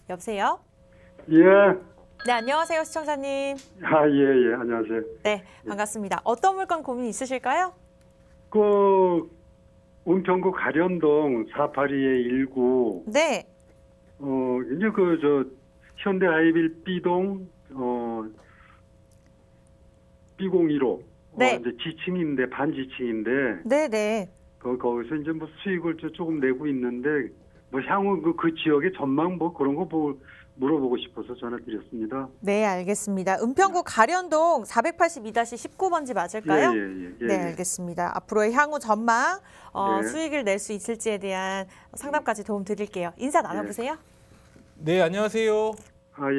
여보세요? 예. 네, 안녕하세요, 시청자님. 예, 안녕하세요. 네, 반갑습니다. 어떤 물건 고민 있으실까요? 그, 은평구 가련동 482-19. 네. 이제 현대 하이빌 B동, B01호. 네. 이제 지층인데, 반지층인데, 네네. 거기서 이제 뭐 수익을 조금 내고 있는데, 뭐 향후 그 지역의 전망 뭐 그런 거 물어보고 싶어서 전화드렸습니다. 네, 알겠습니다. 은평구 가련동 482-19번지 맞을까요? 예. 네, 알겠습니다. 앞으로의 향후 전망, 네. 수익을 낼 수 있을지에 대한 상담까지 도움 드릴게요. 인사 나눠보세요. 네, 안녕하세요.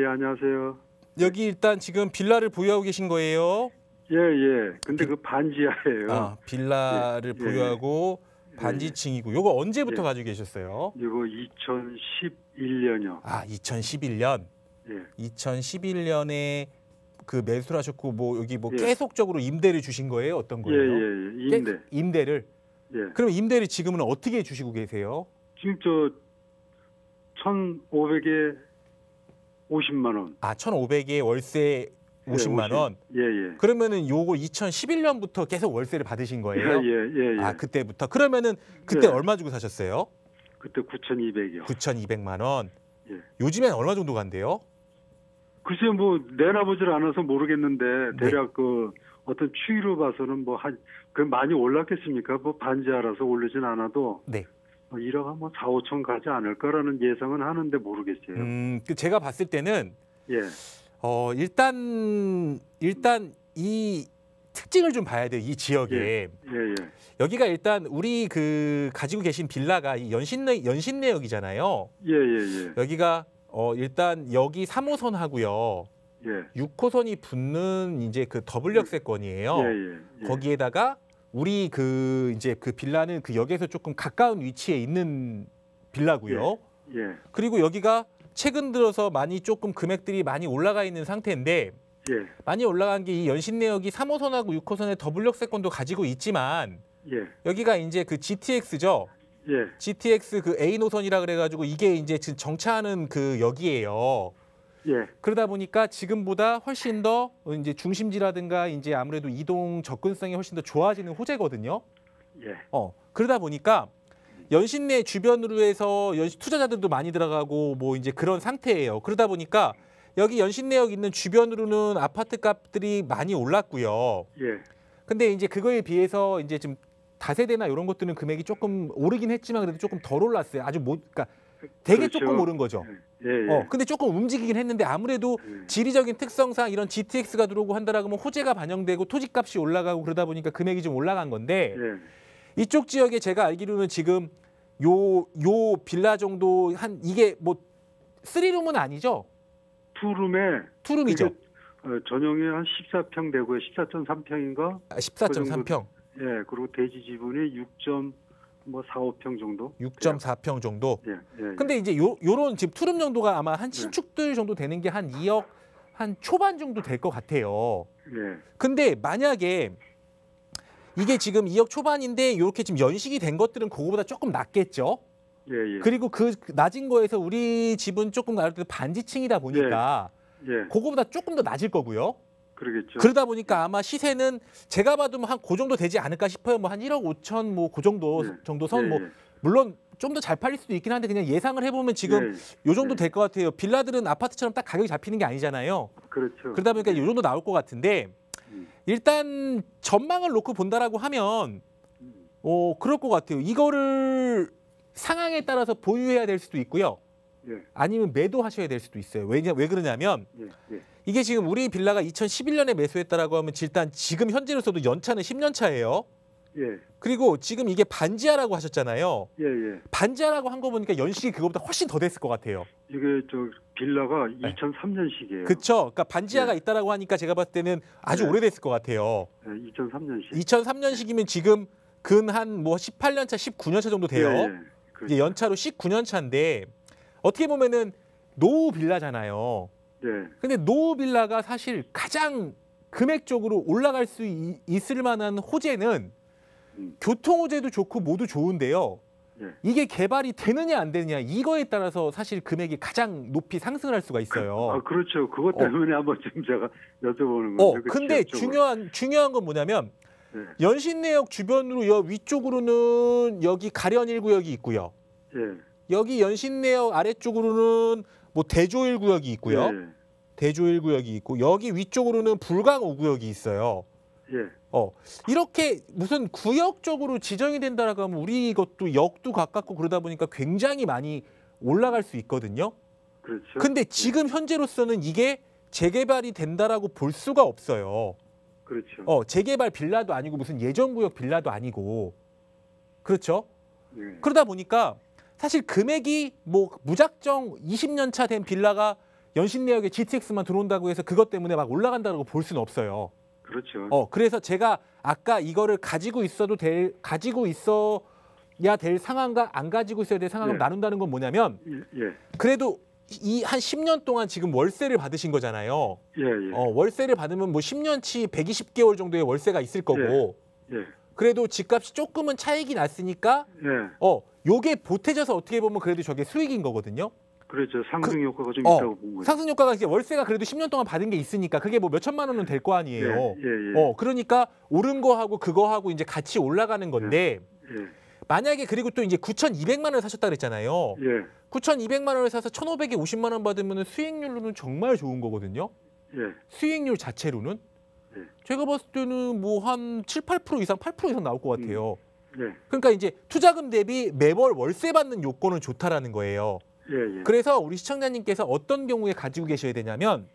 예, 안녕하세요. 여기 일단 지금 빌라를 보유하고 계신 거예요? 예. 근데 그 반지하예요. 빌라를 예. 보유하고 반지층이고 요거 언제부터 예. 가지고 계셨어요? 이거 2011년이요. 2011년. 예. 2011년에 그 매수를 하셨고 뭐 여기 뭐 예. 계속적으로 임대를 주신 거예요? 어떤 거예요? 예. 임대. 임대를. 예. 그럼 임대를 지금은 어떻게 주시고 계세요? 지금 1,500에 50만 원. 1,500에 월세 50만 원. 예. 그러면은 요거 2011년부터 계속 월세를 받으신 거예요? 예. 그때부터. 그러면은 그때 예. 얼마 주고 사셨어요? 그때 9,200이요. 9,200만 원. 예. 요즘엔 얼마 정도 간대요? 글쎄 뭐 내놔보질 않아서 모르겠는데 네. 대략 그 어떤 추이로 봐서는 뭐 그 많이 올랐겠습니까? 뭐 반지하라서 오르진 않아도 네. 1억 뭐 4, 5천 가지 않을까라는 예상은 하는데 모르겠어요. 제가 봤을 때는 예. 일단 이 특징을 좀 봐야 돼요. 이 지역에. 예. 여기가 일단 우리 그 가지고 계신 빌라가 이 연신내역이잖아요. 예. 여기가 일단 여기 3호선 하고요. 예. 6호선이 붙는 이제 그 더블 역세권이에요. 예. 거기에다가 우리 그 이제 그 빌라는 그 역에서 조금 가까운 위치에 있는 빌라고요. 예. 그리고 여기가 최근 들어서 많이 조금 금액들이 많이 올라가 있는 상태인데 예. 많이 올라간 게 이 연신내역이 3호선하고 6호선의 더블 역세권도 가지고 있지만 예. 여기가 이제 그 GTX죠. 예. GTX 그 A 노선이라 그래가지고 이게 이제 지금 정차하는 그 역이에요. 예. 그러다 보니까 지금보다 훨씬 더 이제 중심지라든가 이제 아무래도 이동 접근성이 훨씬 더 좋아지는 호재거든요. 예. 그러다 보니까 연신내 주변으로 해서 투자자들도 많이 들어가고 뭐 이제 그런 상태예요. 그러다 보니까 여기 연신내역 있는 주변으로는 아파트 값들이 많이 올랐고요. 예. 근데 이제 그거에 비해서 이제 좀 다세대나 이런 것들은 금액이 조금 오르긴 했지만 그래도 조금 덜 올랐어요. 그러니까 되게 그렇죠. 조금 오른 거죠. 예. 근데 조금 움직이긴 했는데 아무래도 예. 지리적인 특성상 이런 GTX가 들어오고 한다라고 하면 호재가 반영되고 토지값이 올라가고 그러다 보니까 금액이 좀 올라간 건데 예. 이쪽 지역에 제가 알기로는 지금 요 빌라 정도 한 이게 뭐 3룸은 아니죠? 투룸이죠. 전용이 한 14평 되고요. 14.3평인가? 14.3평. 예. 그리고 대지 지분이 6.45평 정도. 6.4평 정도. 예. 근데 이제 요런 지금 투룸 정도가 아마 한 신축들 정도 되는 게 한 2억 한 초반 정도 될 것 같아요. 예. 근데 만약에 이게 지금 2억 초반인데 이렇게 지금 연식이 된 것들은 그거보다 조금 낮겠죠. 예. 그리고 그 낮은 거에서 우리 집은 조금 나올 때도 반지층이다 보니까 예. 그거보다 조금 더 낮을 거고요. 그러겠죠. 그러다 보니까 아마 시세는 제가 봐도 뭐 한 그 정도 되지 않을까 싶어요. 뭐 한 1억 5천 뭐 그 정도 선 뭐 물론 좀 더 잘 팔릴 수도 있긴 한데 그냥 예상을 해보면 지금 요 정도 될 것 같아요. 빌라들은 아파트처럼 딱 가격이 잡히는 게 아니잖아요. 그렇죠. 그러다 보니까 요 정도 나올 것 같은데 일단 전망을 놓고 본다라고 하면 그럴 것 같아요. 이거를 상황에 따라서 보유해야 될 수도 있고요. 예. 아니면 매도하셔야 될 수도 있어요. 왜 그러냐면 예. 이게 지금 우리 빌라가 2011년에 매수했다라고 하면 일단 지금 현재로서도 연차는 10년 차예요. 예. 그리고 지금 이게 반지하라고 하셨잖아요. 예. 반지하라고 한 거 보니까 연식이 그거보다 훨씬 더 됐을 것 같아요. 이게 빌라가 2003년식이에요. 그렇죠. 그러니까 반지하가 있다라고 하니까 제가 봤을 때는 아주 오래됐을 것 같아요. 2003년식. 2003년식이면 지금 근 한 뭐 18년 차, 19년 차 정도 돼요. 그렇죠. 이제 연차로 19년 차인데 어떻게 보면은 노후 빌라잖아요. 근데 노후 빌라가 사실 가장 금액적으로 올라갈 수 있을 만한 호재는 교통 호재도 좋고 모두 좋은데요. 예. 이게 개발이 되느냐 안 되느냐 이거에 따라서 사실 금액이 가장 높이 상승을 할 수가 있어요. 아, 그렇죠. 그것 때문에 한번 지금 제가 여쭤보는 건데. 그 근데 지역적으로. 중요한 건 뭐냐면 예. 연신내역 주변으로 위쪽으로는 여기 가련 1구역이 있고요. 예. 여기 연신내역 아래쪽으로는 뭐 대조 1구역이 있고요. 예. 대조 1구역이 있고 여기 위쪽으로는 불강 5구역이 있어요. 예. 이렇게 무슨 구역적으로 지정이 된다라고 하면 우리 이것도 역도 가깝고 그러다 보니까 굉장히 많이 올라갈 수 있거든요. 그렇죠. 근데 지금 현재로서는 이게 재개발이 된다라고 볼 수가 없어요. 그렇죠. 재개발 빌라도 아니고 무슨 예전구역 빌라도 아니고 그렇죠. 예. 그러다 보니까 사실 금액이 뭐 무작정 20년 차 된 빌라가 연신내역에 GTX만 들어온다고 해서 그것 때문에 막 올라간다고 볼 수는 없어요. 그렇죠. 그래서 제가 아까 이거를 가지고 있어야 될 상황과 안 가지고 있어야 될 상황을 예. 나눈다는 건 뭐냐면 예. 그래도 이 한 10년 동안 지금 월세를 받으신 거잖아요. 예. 예. 월세를 받으면 뭐 10년치 120개월 정도의 월세가 있을 거고 예. 그래도 집값이 조금은 차익이 났으니까 예. 요게 보태져서 어떻게 보면 그래도 저게 수익인 거거든요. 그렇죠. 상승 효과가 좀 있다고 본 거죠. 상승 효과가 이제 월세가 그래도 10년 동안 받은 게 있으니까 그게 뭐 몇천만 원은 될 거 아니에요. 예. 그러니까 오른 거하고 그거하고 이제 같이 올라가는 건데 예. 만약에 그리고 또 이제 9,200만 원을 사셨다 그랬잖아요. 예. 9,200만 원을 사서 1,500에 50만 원 받으면 수익률로는 정말 좋은 거거든요. 예. 수익률 자체로는 예. 제가 봤을 때는 뭐 한 7, 8% 이상, 8% 이상 나올 것 같아요. 예. 그러니까 이제 투자금 대비 매월 월세 받는 요건은 좋다라는 거예요. 예. 그래서 우리 시청자님께서 어떤 경우에 가지고 계셔야 되냐면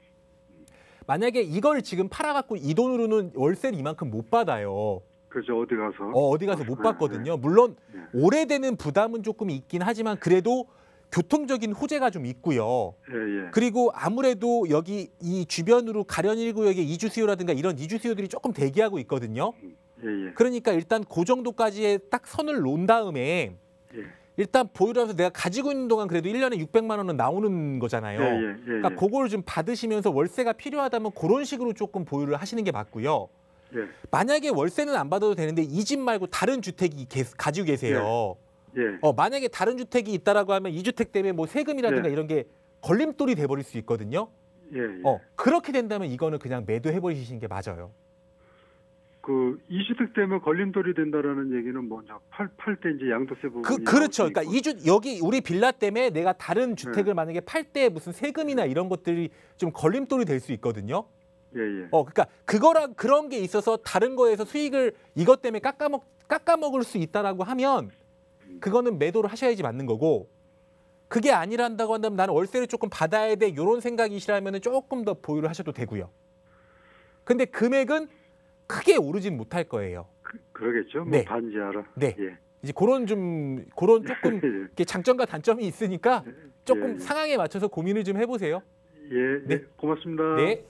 만약에 이걸 지금 팔아갖고 이 돈으로는 월세를 이만큼 못 받아요. 그렇죠. 어디 가서 못 받거든요. 물론 오래되는 부담은 조금 있긴 하지만 그래도 교통적인 호재가 좀 있고요. 예. 그리고 아무래도 여기 이 주변으로 가련 1구역의 이주 수요라든가 이런 이주 수요들이 조금 대기하고 있거든요. 예. 그러니까 일단 그 정도까지의 딱 선을 놓은 다음에 예. 일단 보유를 하면서 내가 가지고 있는 동안 그래도 1년에 600만 원은 나오는 거잖아요. 예. 그러니까 그걸 좀 받으시면서 월세가 필요하다면 그런 식으로 조금 보유를 하시는 게 맞고요. 예. 만약에 월세는 안 받아도 되는데 이 집 말고 다른 주택이 가지고 계세요. 예. 만약에 다른 주택이 있다라고 하면 이 주택 때문에 뭐 세금이라든가 예. 이런 게 걸림돌이 돼버릴 수 있거든요. 예. 그렇게 된다면 이거는 그냥 매도해버리시는 게 맞아요. 그 이주택 때문에 걸림돌이 된다라는 얘기는 뭐냐? 팔 때 이제 양도세 부분이 그렇죠. 나올 수 그러니까 있고. 여기 우리 빌라 때문에 내가 다른 주택을 만약에 팔 때 무슨 세금이나 이런 것들이 좀 걸림돌이 될 수 있거든요. 예. 그러니까 그런 게 있어서 다른 거에서 수익을 이것 때문에 깎아먹을 수 있다라고 하면 그거는 매도를 하셔야지 맞는 거고 그게 아니란다고 한다면 나는 월세를 조금 받아야 돼 이런 생각이시라면 조금 더 보유를 하셔도 되고요. 근데 금액은 크게 오르진 못할 거예요. 그러겠죠. 뭐 네. 반지하라. 네. 예. 이제 그런 조금 이렇게 장점과 단점이 있으니까 조금 예. 상황에 맞춰서 고민을 좀 해보세요. 예. 네. 고맙습니다. 네.